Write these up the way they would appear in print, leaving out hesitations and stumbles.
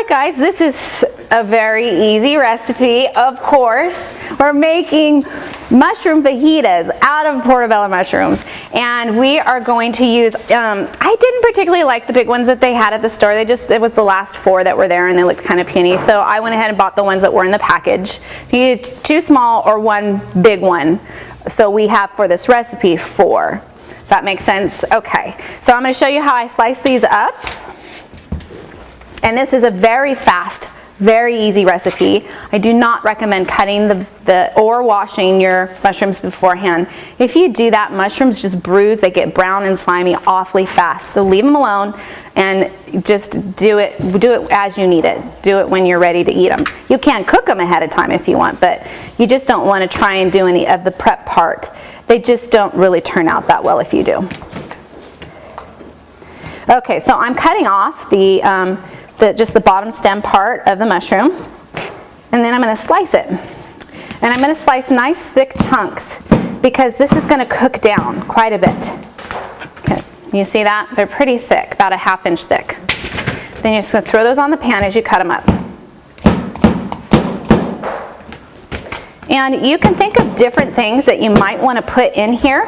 right, guys, this is a very easy recipe. Of course, we're making mushroom fajitas out of portobello mushrooms, and we are going to use, I didn't particularly like the big ones that they had at the store. It was the last 4 that were there, and they looked kind of puny, so I went ahead and bought the ones that were in the package. You need 2 small or 1 big one. So we have for this recipe 4. Does that make sense? Okay, so I'm going to show you how I slice these up. And this is a very fast, very easy recipe. I do not recommend cutting or washing your mushrooms beforehand. If you do that, mushrooms just bruise, they get brown and slimy awfully fast. So leave them alone and just do it as you need it. Do it when you're ready to eat them. You can cook them ahead of time if you want, but you just don't want to try and do any of the prep part. They just don't really turn out that well if you do. Okay, so I'm cutting off just the bottom stem part of the mushroom, and then I'm going to slice it. And I'm going to slice nice thick chunks because this is going to cook down quite a bit. Okay, you see that? They're pretty thick, about a ½ inch thick. Then you're just going to throw those on the pan as you cut them up. And you can think of different things that you might want to put in here.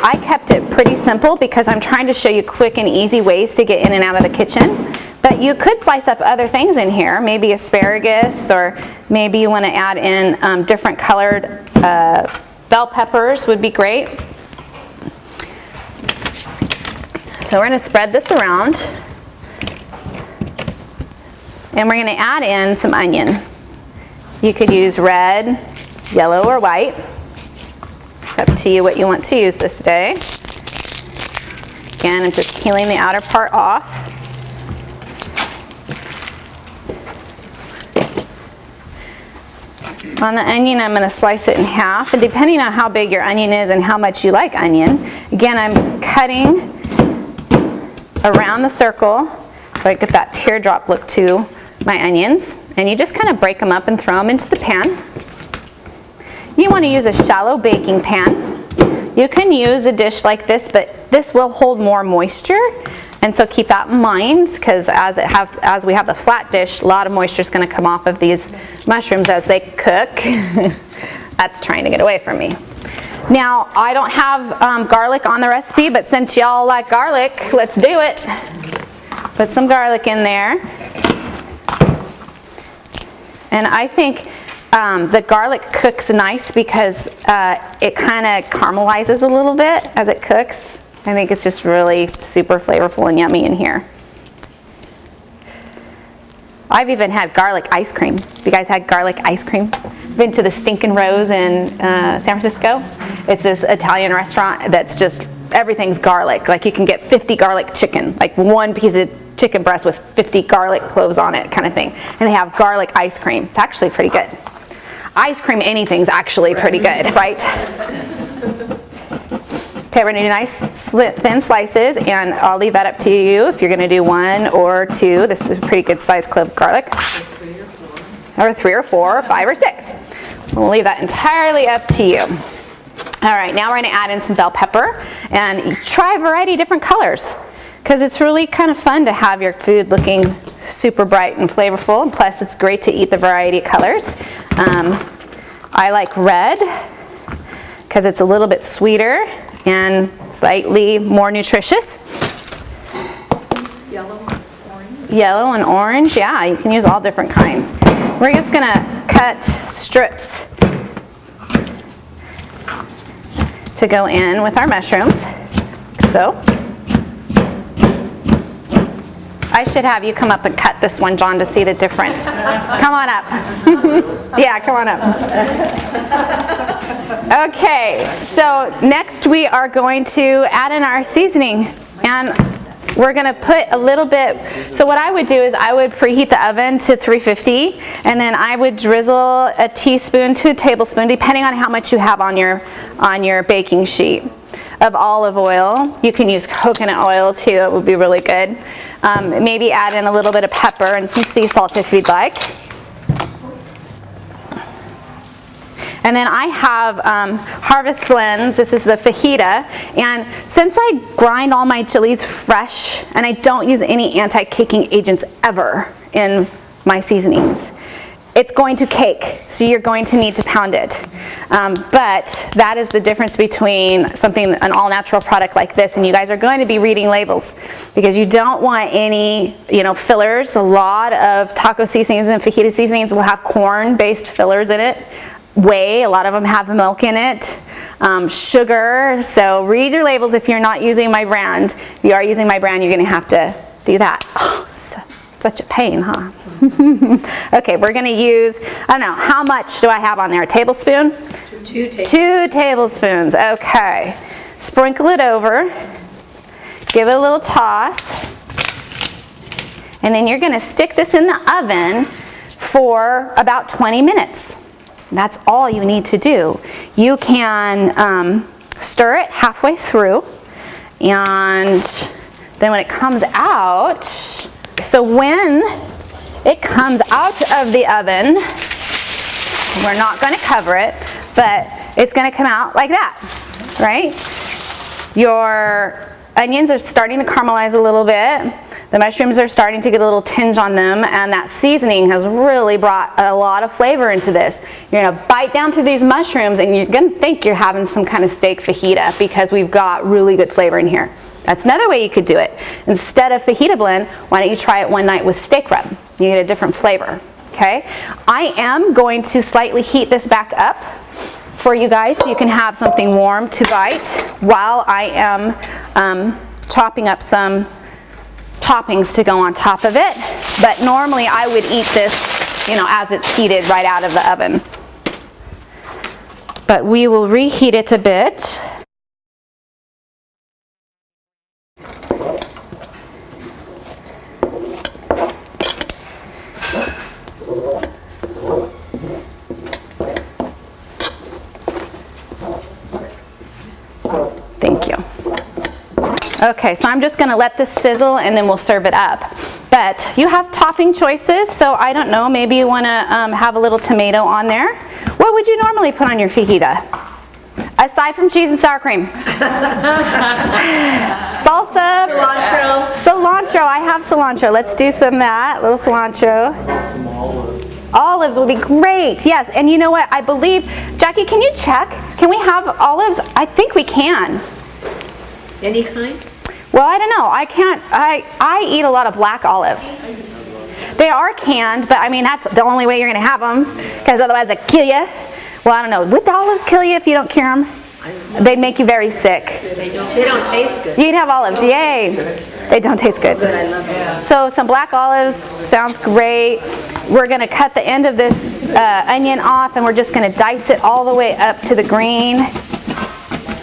I kept it pretty simple because I'm trying to show you quick and easy ways to get in and out of the kitchen. But you could slice up other things in here, maybe asparagus, or maybe you want to add in different colored bell peppers would be great. So we're going to spread this around. And we're going to add in some onion. You could use red, yellow, or white. It's up to you what you want to use this day. Again, I'm just peeling the outer part off. On the onion, I'm going to slice it in half, and depending on how big your onion is and how much you like onion, again, I'm cutting around the circle so I get that teardrop look to my onions, and you just kind of break them up and throw them into the pan. You want to use a shallow baking pan. You can use a dish like this, but this will hold more moisture. And so keep that in mind, because as we have the flat dish, a lot of moisture is going to come off of these mushrooms as they cook. That's trying to get away from me. Now, I don't have garlic on the recipe, but since y'all like garlic, let's do it. Put some garlic in there. And I think the garlic cooks nice because it kind of caramelizes a little bit as it cooks. I think it's just really super flavorful and yummy in here. I've even had garlic ice cream. Have you guys had garlic ice cream? Been to the Stinkin' Rose in San Francisco? It's this Italian restaurant that's just, everything's garlic. Like you can get 50 garlic chicken, like one piece of chicken breast with 50 garlic cloves on it kind of thing. And they have garlic ice cream. It's actually pretty good. Ice cream anything's actually pretty good, right? Okay, we're going to do nice thin slices, and I'll leave that up to you if you're going to do 1 or 2. This is a pretty good sized clove of garlic. Or 3 or 4 or 5 or 6. We'll leave that entirely up to you. All right, now we're going to add in some bell pepper, and try a variety of different colors, because it's really kind of fun to have your food looking super bright and flavorful, and plus it's great to eat the variety of colors. I like red because it's a little bit sweeter and slightly more nutritious. Yellow and orange. Yellow and orange, yeah, you can use all different kinds. We're just going to cut strips to go in with our mushrooms. So, I should have you come up and cut this one, John, to see the difference. Come on up. Yeah, come on up. Okay, so next we are going to add in our seasoning, and we're going to put a little bit. So what I would do is I would preheat the oven to 350, and then I would drizzle a teaspoon to a tablespoon, depending on how much you have on your baking sheet, of olive oil. You can use coconut oil too, it would be really good. Maybe add in a little bit of pepper and some sea salt if you'd like. And then I have Harvest Blends. This is the fajita. And since I grind all my chilies fresh and I don't use any anti-caking agents ever in my seasonings. It's going to cake, so you're going to need to pound it. But that is the difference between something, an all-natural product like this, and you guys are going to be reading labels because you don't want any, fillers. A lot of taco seasonings and fajita seasonings will have corn-based fillers in it. Whey, a lot of them have milk in it. Sugar, so read your labels if you're not using my brand. If you are using my brand, you're going to have to do that. Oh, such a pain, huh? Okay, we're going to use, I don't know, how much do I have on there? A tablespoon? 2 tablespoons. 2 tablespoons, okay. Sprinkle it over. Give it a little toss. And then you're going to stick this in the oven for about 20 minutes. That's all you need to do. You can stir it halfway through, and then when it comes out, so when it comes out of the oven, we're not going to cover it, but it's going to come out like that, right? Your onions are starting to caramelize a little bit. The mushrooms are starting to get a little tinge on them, and that seasoning has really brought a lot of flavor into this. You're going to bite down through these mushrooms, and you're going to think you're having some kind of steak fajita because we've got really good flavor in here. That's another way you could do it. Instead of fajita blend, why don't you try it one night with steak rub? You get a different flavor, okay? I am going to slightly heat this back up for you guys so you can have something warm to bite while I am chopping up some toppings to go on top of it. But normally I would eat this, as it's heated right out of the oven. But we will reheat it a bit. Thank you. Okay, so I'm just going to let this sizzle and then we'll serve it up. But you have topping choices, so I don't know, maybe you want to have a little tomato on there. What would you normally put on your fajita? Aside from cheese and sour cream. Salsa. Cilantro. Cilantro, I have cilantro. Let's do some of that, a little cilantro. Some olives. Olives would be great, yes. And you know what, I believe, Jackie, can you check? Can we have olives? I think we can. Any kind? Well, I don't know. I can't, I eat a lot of black olives. They are canned, but I mean, that's the only way you're going to have them, because otherwise they kill you. Well, I don't know. Would the olives kill you if you don't cure them? They'd make you very sick. They don't taste good. You can have olives, yay. They don't taste good. Good, I love it. So some black olives sounds great. We're going to cut the end of this onion off, and we're just going to dice it all the way up to the green.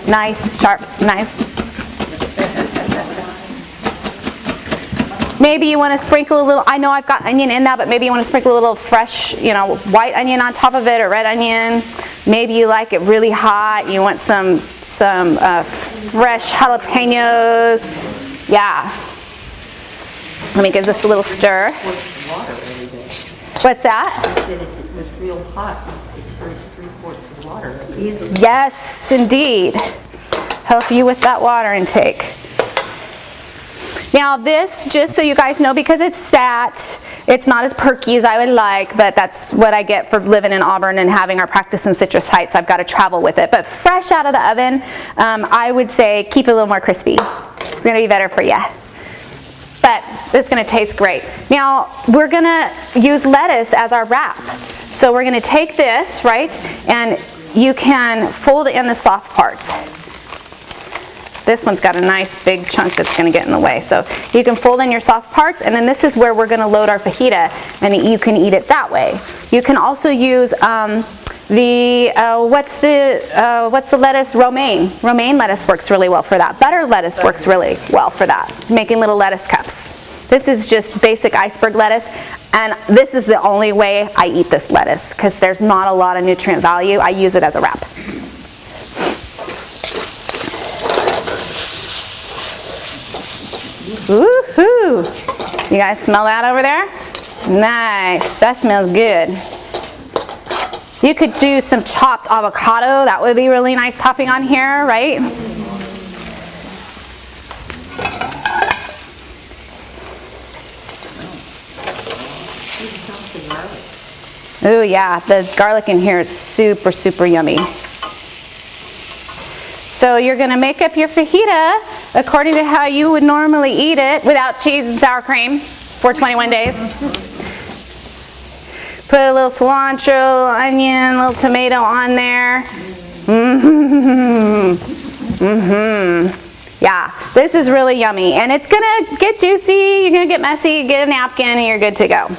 Nice, sharp knife. Maybe you want to sprinkle a little, I know I've got onion in that, but maybe you want to sprinkle a little fresh, white onion on top of it, or red onion. Maybe you like it really hot. You want some fresh jalapenos. Yeah. Let me give this a little stir. What's that? I said if it was real hot, it's 3 quarts of water. Easily. Yes, indeed. Help you with that water intake. Now this, just so you guys know, because it's sat, it's not as perky as I would like, but that's what I get for living in Auburn and having our practice in Citrus Heights. I've got to travel with it. But fresh out of the oven, I would say keep it a little more crispy. It's going to be better for you. But it's going to taste great. Now we're going to use lettuce as our wrap. So we're going to take this, right, and you can fold it in the soft parts. This one's got a nice big chunk that's going to get in the way. So you can fold in your soft parts, and then this is where we're going to load our fajita, and you can eat it that way. You can also use what's the lettuce? Romaine. Romaine lettuce works really well for that. Butter lettuce works really well for that. Making little lettuce cups. This is just basic iceberg lettuce, and this is the only way I eat this lettuce because there's not a lot of nutrient value. I use it as a wrap. Woohoo! You guys smell that over there? Nice. That smells good. You could do some chopped avocado. That would be really nice topping on here, right? garlic. Oh yeah, the garlic in here is super, super yummy. So you're gonna make up your fajita according to how you would normally eat it without cheese and sour cream for 21 days. Put a little cilantro, onion, a little tomato on there. Yeah, this is really yummy, and it's gonna get juicy, you're gonna get messy, get a napkin, and you're good to go.